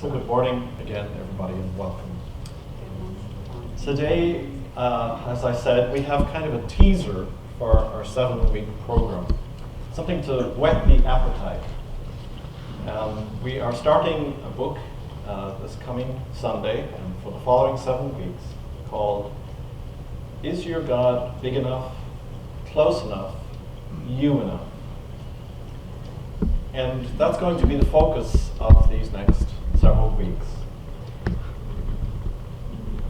So good morning again, everybody, and welcome. Today, as I said, we have kind of a teaser for our 7-week program, something to whet the appetite. We are starting a book this coming Sunday, and for the following 7 weeks, called Is Your God Big Enough, Close Enough, You Enough? And that's going to be the focus of these next several weeks.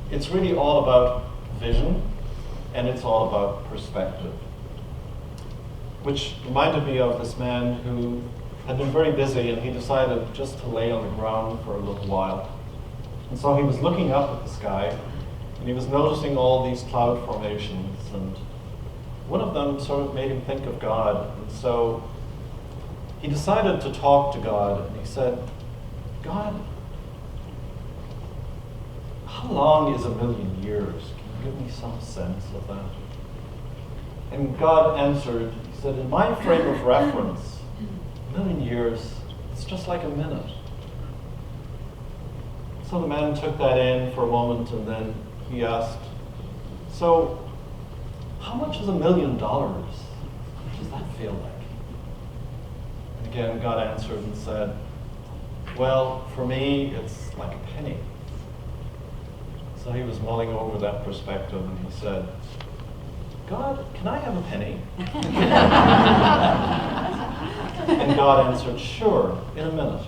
It's really all about vision, and it's all about perspective. Which reminded me of this man who had been very busy, and he decided just to lay on the ground for a little while. And so he was looking up at the sky, and he was noticing all these cloud formations, and one of them sort of made him think of God. And so he decided to talk to God, and he said, God, how long is 1,000,000 years? Can you give me some sense of that? And God answered, he said, in my frame of reference, 1,000,000 years, it's just like a minute. So the man took that in for a moment, and then he asked, so how much is $1,000,000? What does that feel like? And again, God answered and said, well, for me, it's like a penny. So he was mulling over that perspective, and he said, God, can I have a penny? And God answered, sure, in a minute.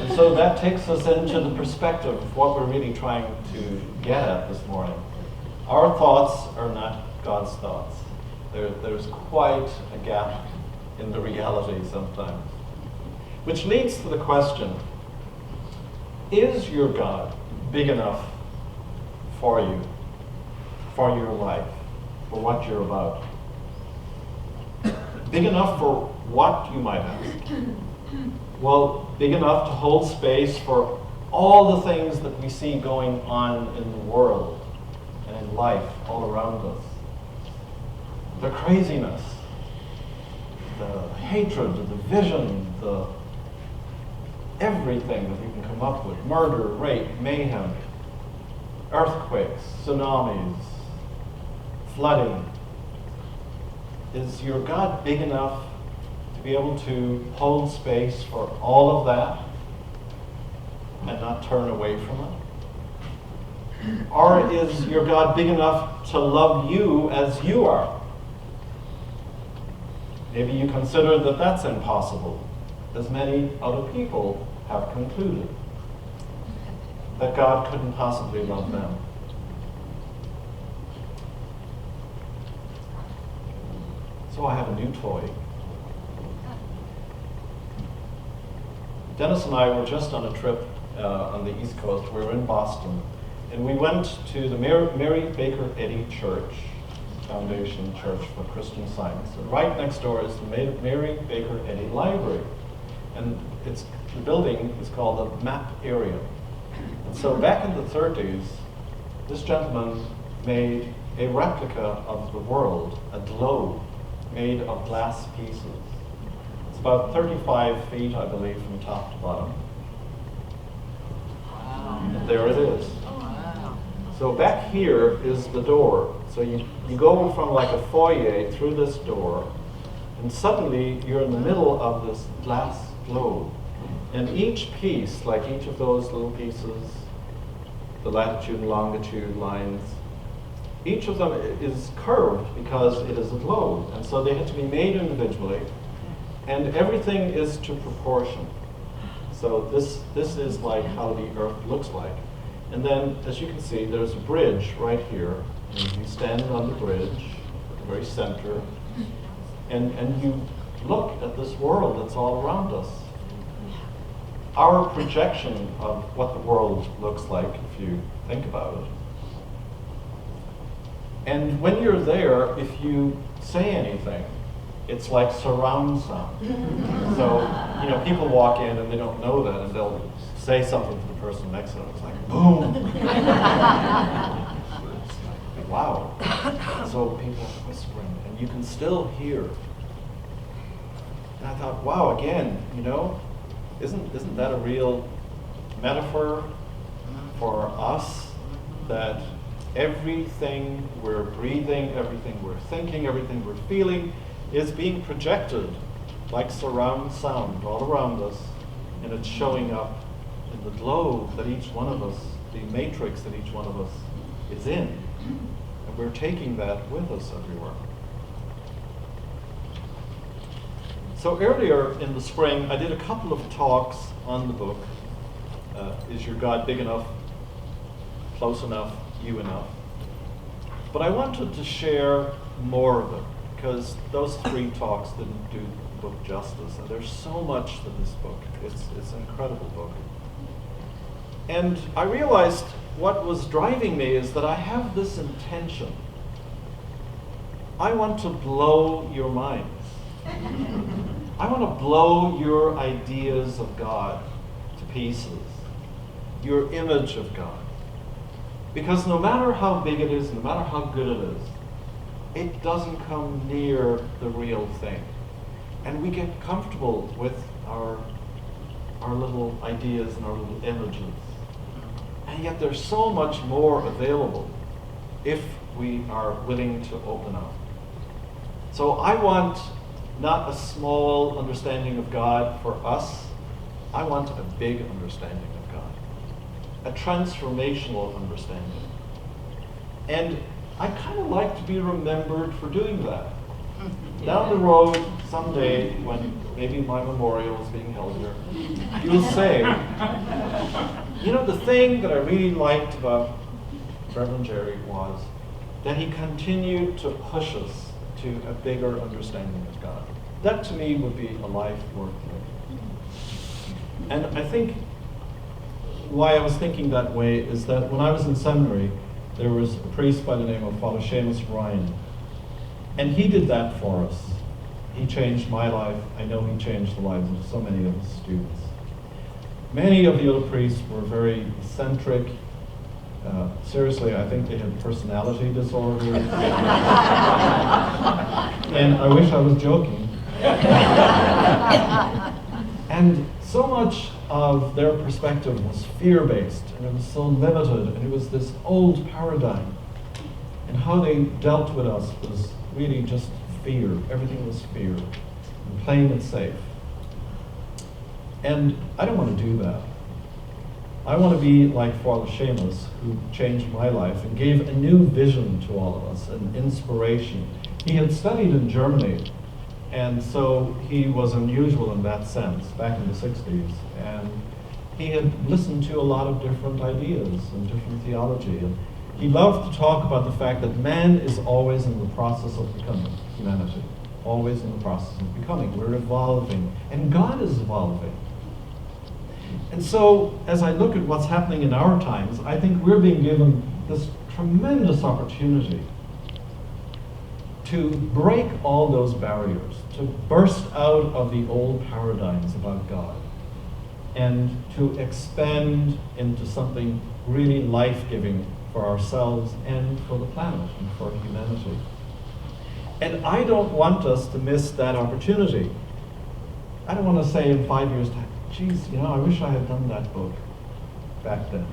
And so that takes us into the perspective of what we're really trying to get at this morning. Our thoughts are not God's thoughts. There's quite a gap in the reality sometimes. Which leads to the question, is your God big enough for you, for your life, for what you're about? Big enough for what, you might ask? Well, big enough to hold space for all the things that we see going on in the world and in life all around us. The craziness, the hatred, the division, the everything that you can come up with, murder, rape, mayhem, earthquakes, tsunamis, flooding. Is your God big enough to be able to hold space for all of that and not turn away from it? Or is your God big enough to love you as you are? Maybe you consider that that's impossible, as many other people have concluded, that God couldn't possibly love them. So I have a new toy. Dennis and I were just on a trip on the East Coast. We were in Boston, and we went to the Mary Baker Eddy Church, Foundation Church for Christian Science. And right next door is the Mary Baker Eddy Library. And the building is called the Map Area. And so back in the 30s, this gentleman made a replica of the world, a globe made of glass pieces. It's about 35 feet, I believe, from top to bottom. Wow. And there it is. Wow. So back here is the door. So you go from like a foyer through this door, and suddenly you're in the middle of this glass globe. And each piece, like each of those little pieces, the latitude and longitude lines, each of them is curved because it is a globe. And so they had to be made individually, and everything is to proportion. So this is like how the Earth looks like. And then, as you can see, there's a bridge right here. And you stand on the bridge at the very center, and you look at this world that's all around us. Our projection of what the world looks like, if you think about it. And when you're there, if you say anything, it's like surround sound. So, people walk in and they don't know that, and they'll say something to the person next to them. It's like, boom. Wow. So people are whispering you can still hear. And I thought, wow, again, isn't that a real metaphor for us, that everything we're breathing, everything we're thinking, everything we're feeling is being projected like surround sound all around us, and it's showing up in the globe that each one of us, the matrix that each one of us is in. And we're taking that with us everywhere. So earlier in the spring, I did a couple of talks on the book, Is Your God Big Enough, Close Enough, You Enough? But I wanted to share more of it, because those 3 talks didn't do the book justice, and there's so much to this book. It's an incredible book. And I realized what was driving me is that I have this intention. I want to blow your minds. I want to blow your ideas of God to pieces, your image of God. Because no matter how big it is, no matter how good it is, it doesn't come near the real thing. And we get comfortable with our little ideas and our little images. And yet there's so much more available if we are willing to open up. So I want not a small understanding of God for us. I want a big understanding of God, a transformational understanding. And I kind of like to be remembered for doing that. Down the road, someday, when maybe my memorial is being held here, you'll say, the thing that I really liked about Reverend Jerry was that he continued to push us to a bigger understanding of God. That to me would be a life worth living. And I think why I was thinking that way is that when I was in seminary, there was a priest by the name of Father Seamus Ryan. And he did that for us. He changed my life. I know he changed the lives of so many of his students. Many of the other priests were very eccentric. Seriously, I think they had personality disorders. And I wish I was joking. And so much of their perspective was fear-based, and it was so limited, and it was this old paradigm. And how they dealt with us was really just fear. Everything was fear, and playing it safe. And I don't want to do that. I want to be like Father Seamus, who changed my life and gave a new vision to all of us, an inspiration. He had studied in Germany, and so he was unusual in that sense back in the 60s. And he had listened to a lot of different ideas and different theology. And he loved to talk about the fact that man is always in the process of becoming, humanity, always in the process of becoming. We're evolving, and God is evolving. And so, as I look at what's happening in our times, I think we're being given this tremendous opportunity to break all those barriers, to burst out of the old paradigms about God, and to expand into something really life-giving for ourselves and for the planet and for humanity. And I don't want us to miss that opportunity. I don't want to say in 5 years' time, geez, I wish I had done that book back then.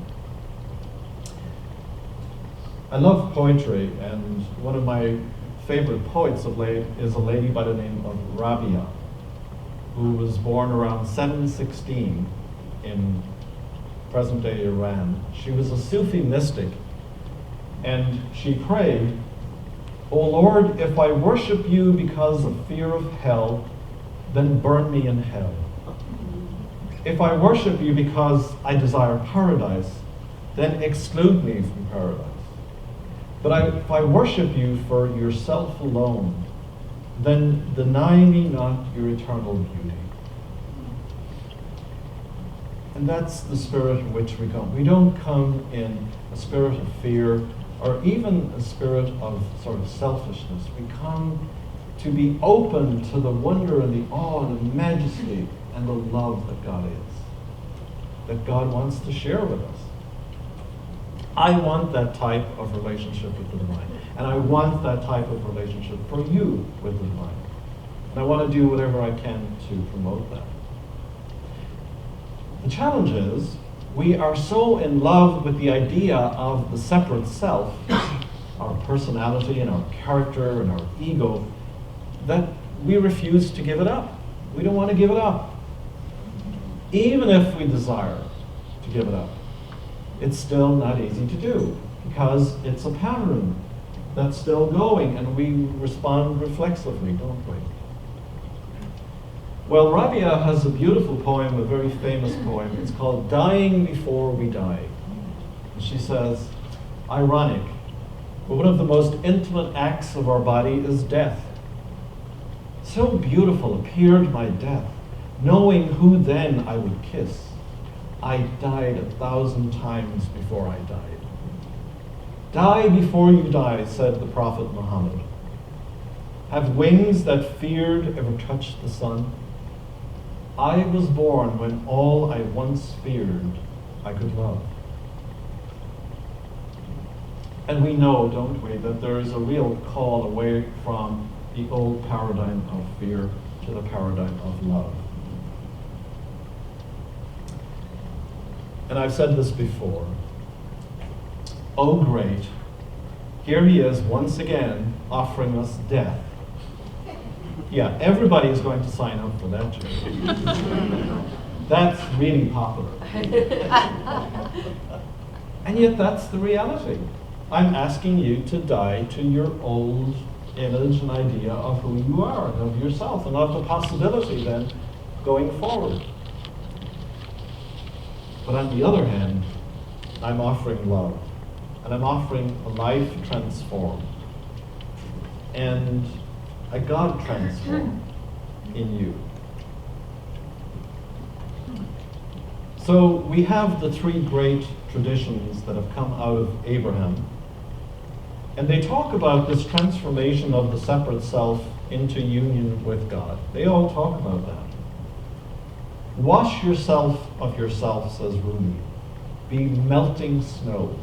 I love poetry, and one of my favorite poets of late is a lady by the name of Rabia, who was born around 716 in present-day Iran. She was a Sufi mystic, and she prayed, "O Lord, if I worship you because of fear of hell, then burn me in hell. If I worship you because I desire paradise, then exclude me from paradise. But if I worship you for yourself alone, then deny me not your eternal beauty." And that's the spirit in which we come. We don't come in a spirit of fear or even a spirit of sort of selfishness. We come to be open to the wonder and the awe and the majesty and the love that God is, that God wants to share with us. I want that type of relationship with the divine. And I want that type of relationship for you with the divine. And I want to do whatever I can to promote that. The challenge is, we are so in love with the idea of the separate self, our personality and our character and our ego, that we refuse to give it up. We don't want to give it up. Even if we desire to give it up, it's still not easy to do, because it's a pattern that's still going, and we respond reflexively, don't we? Well, Rabia has a beautiful poem, a very famous poem. It's called Dying Before We Die. And she says, ironic, but one of the most intimate acts of our body is death. So beautiful appeared my death, knowing who then I would kiss. I died 1,000 times before I died. Die before you die, said the Prophet Muhammad. Have wings that feared ever touched the sun? I was born when all I once feared I could love. And we know, don't we, that there is a real call away from the old paradigm of fear to the paradigm of love. And I've said this before. Oh great, here he is once again offering us death. Yeah, everybody is going to sign up for that joke. That's really popular. And yet that's the reality. I'm asking you to die to your old image and idea of who you are and of yourself and of the possibility then going forward. But on the other hand, I'm offering love, and I'm offering a life transformed and a God transformed in you. So we have the three great traditions that have come out of Abraham, and they talk about this transformation of the separate self into union with God. They all talk about that. Wash yourself of yourself, says Rumi. Be melting snow.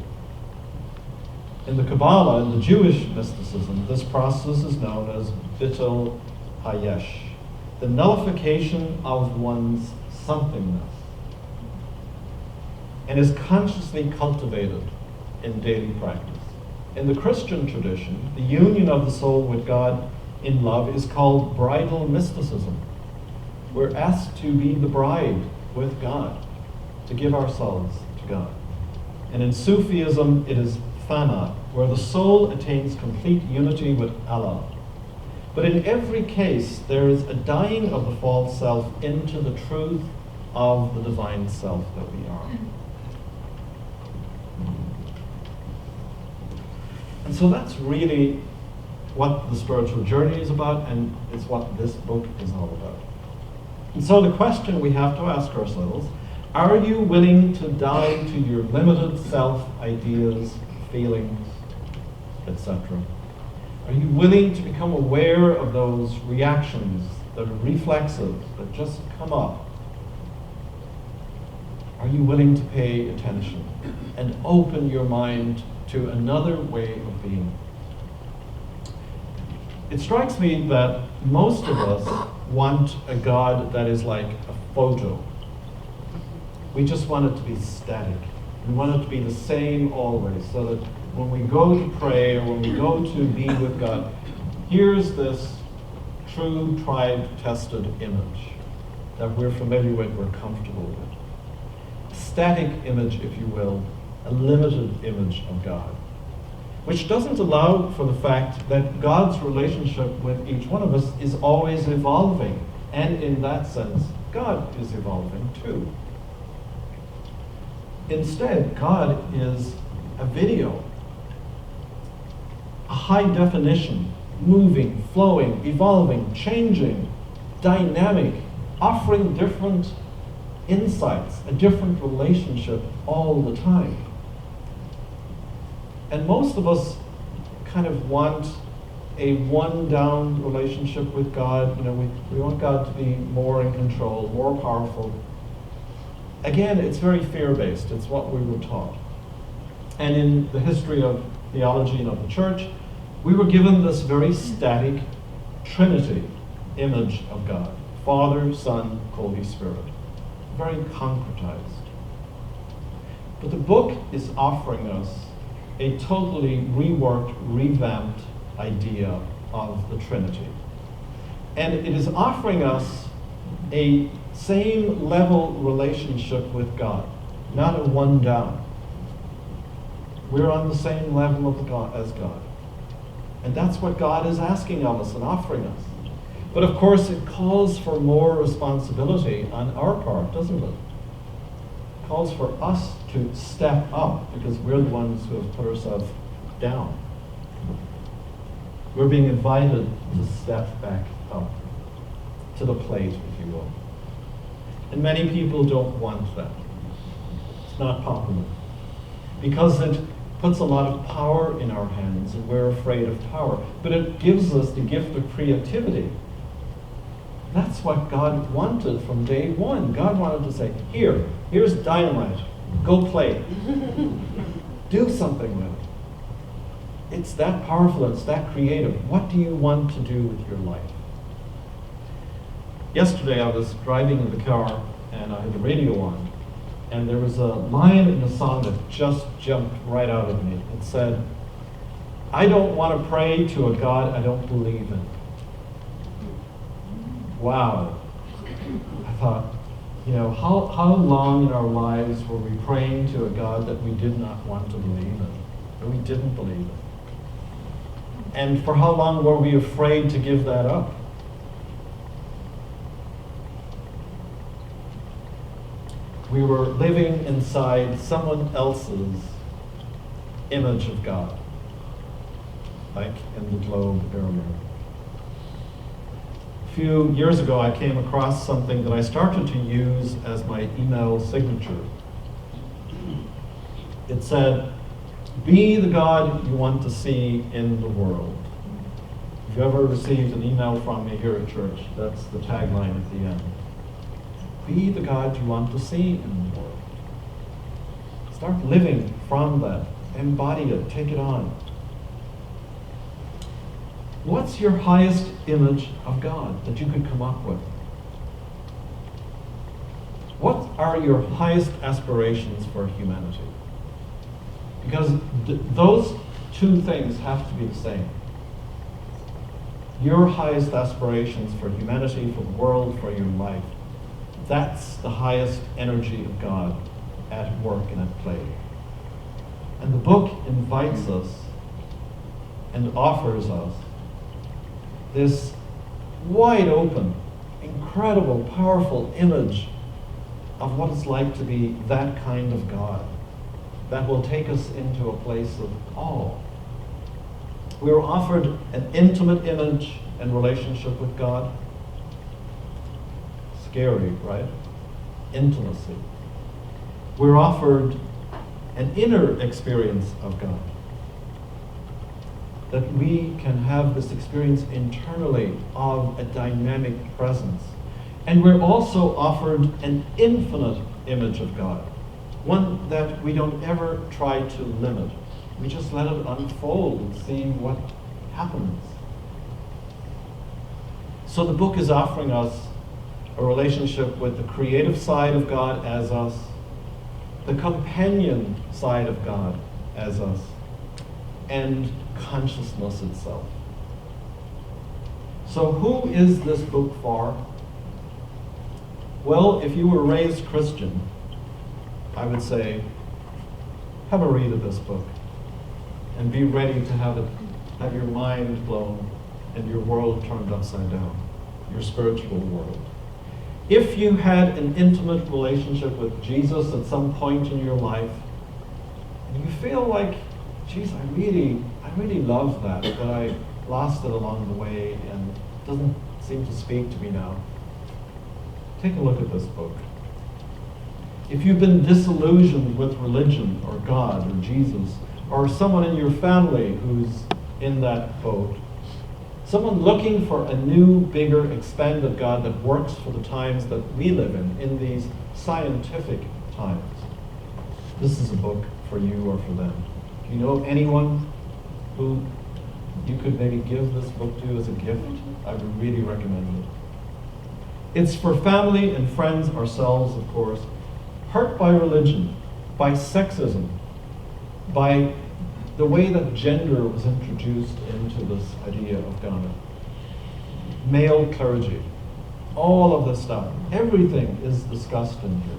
In the Kabbalah, in the Jewish mysticism, this process is known as Bittul Hayesh, the nullification of one's somethingness, and is consciously cultivated in daily practice. In the Christian tradition, the union of the soul with God in love is called bridal mysticism. We're asked to be the bride with God, to give ourselves to God. And in Sufism, it is Fana, where the soul attains complete unity with Allah. But in every case, there is a dying of the false self into the truth of the divine self that we are. And so that's really what the spiritual journey is about, and it's what this book is all about. And so the question we have to ask ourselves, are you willing to die to your limited self ideas, feelings, etc.? Are you willing to become aware of those reactions that are reflexive, that just come up? Are you willing to pay attention and open your mind to another way of being? It strikes me that most of us want a God that is like a photo. We just want it to be static. We want it to be the same always, so that when we go to pray or when we go to be with God, here's this true, tried, tested image that we're familiar with, we're comfortable with. A static image, if you will, a limited image of God, which doesn't allow for the fact that God's relationship with each one of us is always evolving. And in that sense, God is evolving too. Instead, God is a video, a high definition, moving, flowing, evolving, changing, dynamic, offering different insights, a different relationship all the time. And most of us kind of want a one-down relationship with God. You know, we want God to be more in control, more powerful. Again, it's very fear-based. It's what we were taught. And in the history of theology and of the church, we were given this very static Trinity image of God. Father, Son, Holy Spirit. Very concretized. But the book is offering us a totally reworked, revamped idea of the Trinity. And it is offering us a same level relationship with God, not a one down. We're on the same level of God as God. And that's what God is asking of us and offering us. But of course, it calls for more responsibility on our part, doesn't it? It calls for us to step up because we're the ones who have put ourselves down. We're being invited to step back up to the plate, if you will. And many people don't want that. It's not popular. Because it puts a lot of power in our hands, and we're afraid of power. But it gives us the gift of creativity. That's what God wanted from day one. God wanted to say, here's dynamite. Go play it. Do something with it. It's that powerful, it's that creative. What do you want to do with your life? Yesterday I was driving in the car and I had the radio on, and there was a line in a song that just jumped right out of me. It said, I don't want to pray to a God I don't believe in. Wow. I thought, how long in our lives were we praying to a God that we did not want to believe in, that we didn't believe in? And for how long were we afraid to give that up? We were living inside someone else's image of God, like in the globe earlier. A few years ago, I came across something that I started to use as my email signature. It said, be the God you want to see in the world. If you ever received an email from me here at church, that's the tagline at the end. Be the God you want to see in the world. Start living from that. Embody it. Take it on. What's your highest image of God that you could come up with? What are your highest aspirations for humanity? Because those two things have to be the same. Your highest aspirations for humanity, for the world, for your life. That's the highest energy of God at work and at play. And the book invites us and offers us this wide open, incredible, powerful image of what it's like to be that kind of God that will take us into a place of awe. We are offered an intimate image and relationship with God. Scary, right? Intimacy. We're offered an inner experience of God. That we can have this experience internally of a dynamic presence. And we're also offered an infinite image of God. One that we don't ever try to limit. We just let it unfold and see what happens. So the book is offering us a relationship with the creative side of God as us, the companion side of God as us, and consciousness itself. So who is this book for? Well, if you were raised Christian, I would say, have a read of this book and be ready to have your mind blown and your world turned upside down, your spiritual world. If you had an intimate relationship with Jesus at some point in your life, and you feel like, geez, I really love that, but I lost it along the way and it doesn't seem to speak to me now, take a look at this book. If you've been disillusioned with religion or God or Jesus, or someone in your family who's in that boat, someone looking for a new, bigger, expanded God that works for the times that we live in these scientific times, this is a book for you or for them. Do you know anyone who you could maybe give this book to as a gift? I would really recommend it. It's for family and friends, ourselves, of course, hurt by religion, by sexism, by the way that gender was introduced into this idea of God. Male clergy, all of this stuff, everything is discussed in here.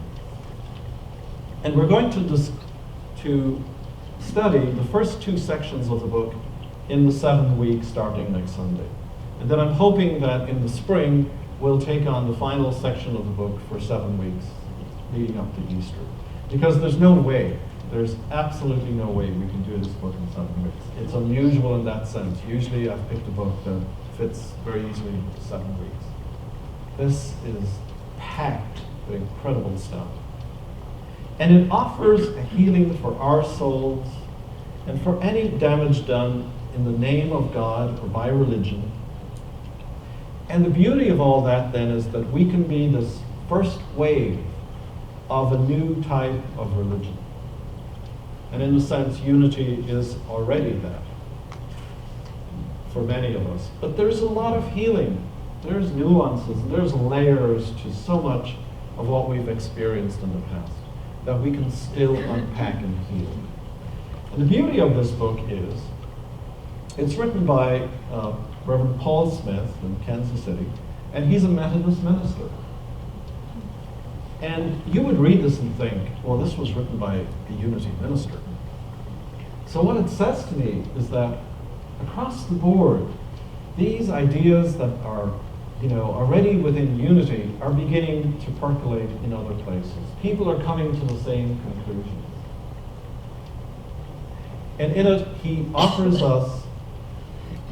And we're going to study the first 2 sections of the book in the 7th week starting next Sunday. And then I'm hoping that in the spring we'll take on the final section of the book for 7 weeks leading up to Easter. Because there's absolutely no way we can do this book in 7 weeks. It's unusual in that sense. Usually I've picked a book that fits very easily into 7 weeks. This is packed with incredible stuff. And it offers a healing for our souls and for any damage done in the name of God or by religion. And the beauty of all that then is that we can be this first wave of a new type of religion. And in a sense, unity is already that for many of us. But there's a lot of healing. There's nuances, and there's layers to so much of what we've experienced in the past that we can still unpack and heal. And the beauty of this book is, it's written by Reverend Paul Smith in Kansas City, and he's a Methodist minister. And you would read this and think, well, this was written by a Unity minister. So what it says to me is that across the board, these ideas that are already within Unity are beginning to percolate in other places. People are coming to the same conclusions. And in it, he offers us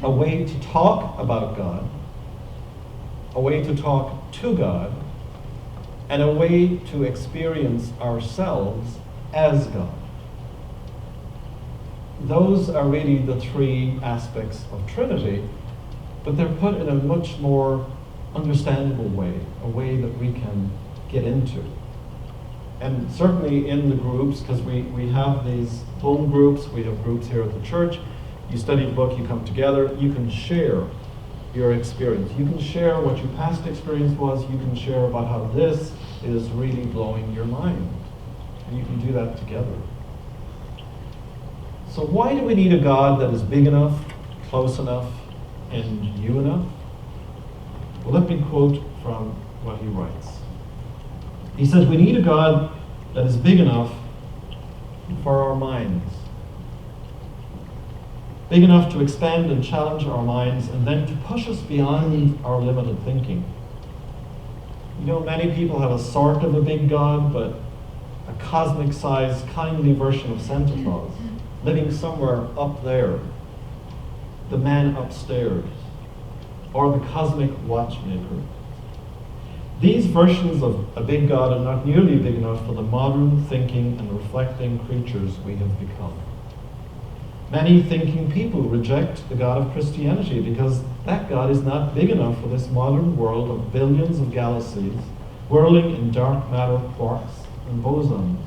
a way to talk about God, a way to talk to God, and a way to experience ourselves as God. Those are really the 3 aspects of Trinity, but they're put in a much more understandable way, a way that we can get into. And certainly in the groups, because we have these home groups, we have groups here at the church, you study the book, you come together, you can share your experience. You can share what your past experience was, you can share about how this is really blowing your mind. And you can do that together. So why do we need a God that is big enough, close enough, and you enough? Well, let me quote from what he writes. He says, we need a God that is big enough for our minds. Big enough to expand and challenge our minds and then to push us beyond our limited thinking. Many people have a sort of a big God, but a cosmic-sized, kindly version of Santa Claus, living somewhere up there, the man upstairs, or the cosmic watchmaker. These versions of a big God are not nearly big enough for the modern thinking and reflecting creatures we have become. Many thinking people reject the God of Christianity because that God is not big enough for this modern world of billions of galaxies whirling in dark matter quarks and bosons.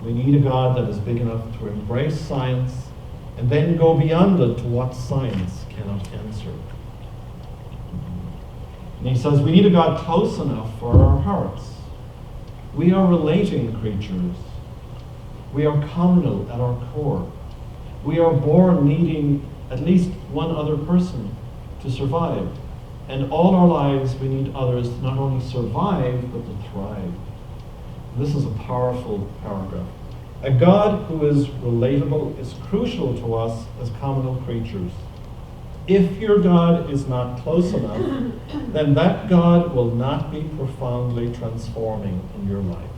We need a God that is big enough to embrace science and then go beyond it to what science cannot answer. And he says we need a God close enough for our hearts. We are relating creatures. We are communal at our core. We are born needing at least one other person to survive. And all our lives we need others to not only survive, but to thrive. This is a powerful paragraph. A God who is relatable is crucial to us as communal creatures. If your God is not close enough, then that God will not be profoundly transforming in your life.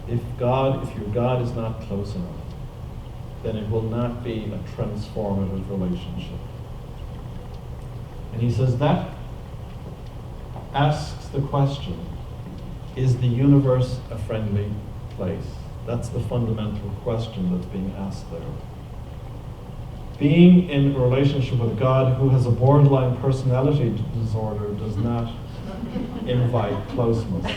If your God is not close enough, then it will not be a transformative relationship. And he says that asks the question, is the universe a friendly place? That's the fundamental question that's being asked there. Being in a relationship with a God who has a borderline personality disorder does not invite closeness.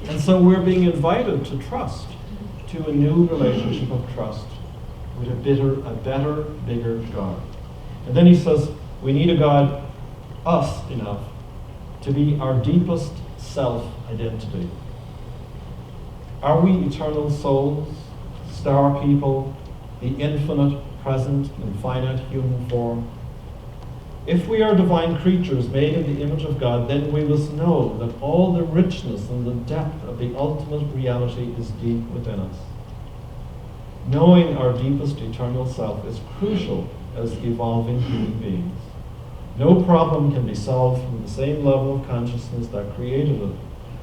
And so we're being invited to trust, to a new relationship of trust with a better, bigger God. And then he says, we need a God, us enough, to be our deepest self-identity. Are we eternal souls, star people, the infinite, present, and finite human form? If we are divine creatures made in the image of God, then we must know that all the richness and the depth of the ultimate reality is deep within us. Knowing our deepest eternal self is crucial as evolving human beings. No problem can be solved from the same level of consciousness that created it.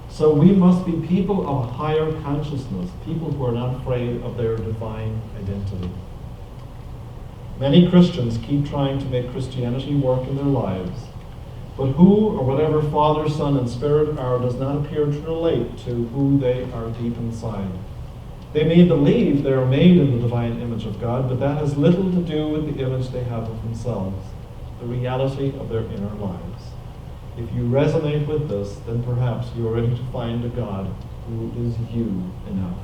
So we must be people of a higher consciousness, people who are not afraid of their divine identity. Many Christians keep trying to make Christianity work in their lives, but who or whatever Father, Son, and Spirit are does not appear to relate to who they are deep inside. They may believe they are made in the divine image of God, but that has little to do with the image they have of themselves, the reality of their inner lives. If you resonate with this, then perhaps you are ready to find a God who is you enough.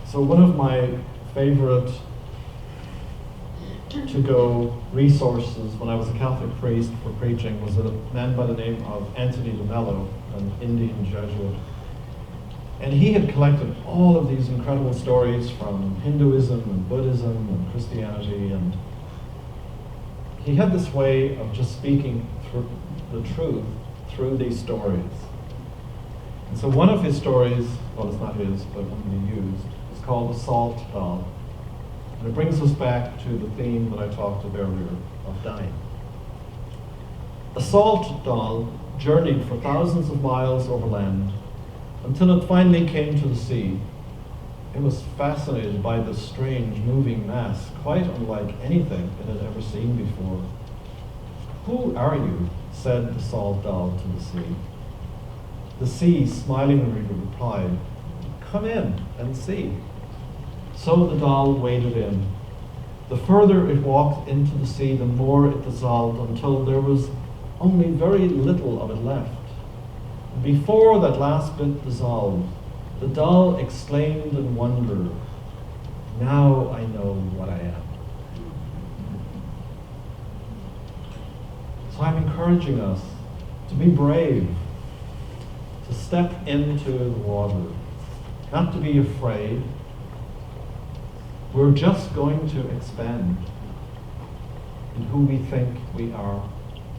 So one of my favorite to-go resources when I was a Catholic priest for preaching was a man by the name of Anthony de Mello, an Indian Jesuit. And he had collected all of these incredible stories from Hinduism and Buddhism and Christianity, and he had this way of just speaking through the truth through these stories. And so one of his stories, well, it's not his, but one he used, is called the Salt Doll. And it brings us back to the theme that I talked of earlier, of dying. A salt doll journeyed for thousands of miles over land until it finally came to the sea. It was fascinated by this strange moving mass, quite unlike anything it had ever seen before. "Who are you?" said the salt doll to the sea. The sea smilingly replied, "Come in and see." So the doll waded in. The further it walked into the sea, the more it dissolved until there was only very little of it left. Before that last bit dissolved, the doll exclaimed in wonder, "Now I know what I am." So I'm encouraging us to be brave, to step into the water, not to be afraid. We're just going to expand in who we think we are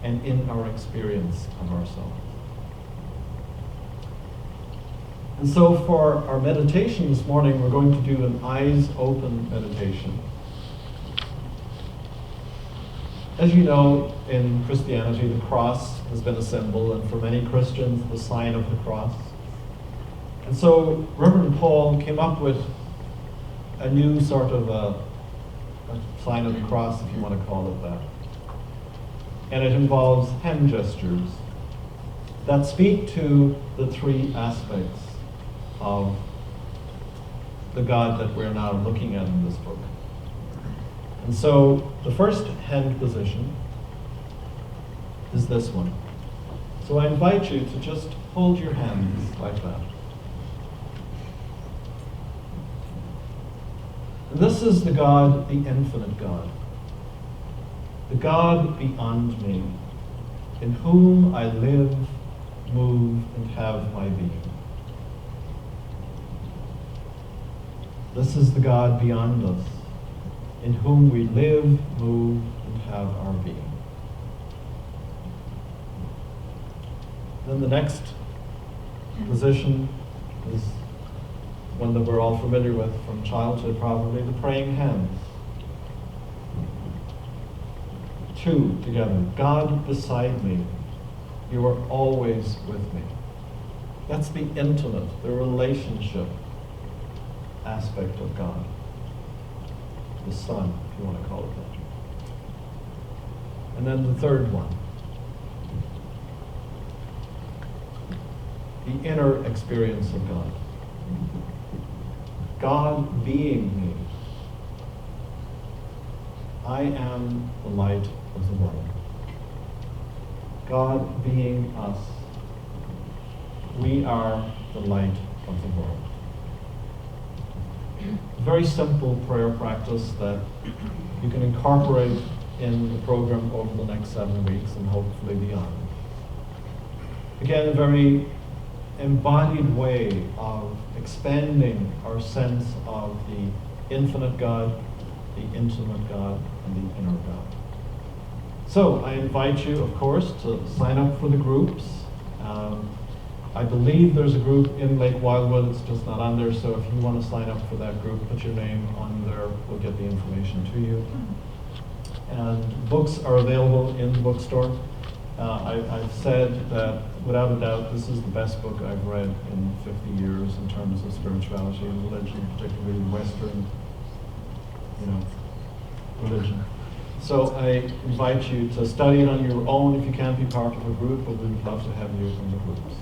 and in our experience of ourselves. And so for our meditation this morning, we're going to do an eyes open meditation. As you know, in Christianity, the cross has been a symbol, and for many Christians, the sign of the cross. And so Reverend Paul came up with a new sort of a sign of the cross, if you want to call it that. And it involves hand gestures that speak to the three aspects of the God that we're now looking at in this book. And so the first hand position is this one. So I invite you to just hold your hands like that. And this is the God, the infinite God, the God beyond me, in whom I live, move, and have my being. This is the God beyond us, in whom we live, move, and have our being. Then the next position is one that we're all familiar with from childhood, probably, the praying hands. Two together. God beside me, you are always with me. That's the intimate, the relationship aspect of God. The Son, if you want to call it that. And then the third one. The inner experience of God. God being me. I am the light of the world. God being us, we are the light of the world. A very simple prayer practice that you can incorporate in the program over the next 7 weeks and hopefully beyond. Again, a very embodied way of expanding our sense of the infinite God, the intimate God, and the inner God. So I invite you, of course, to sign up for the groups. I believe there's a group in Lake Wildwood, it's just not on there, so if you want to sign up for that group, put your name on there, we'll get the information to you. And books are available in the bookstore. I've said that, without a doubt, this is the best book I've read in 50 years in terms of spirituality and religion, particularly Western, religion. So I invite you to study it on your own if you can't be part of a group, but we would love to have you in the groups.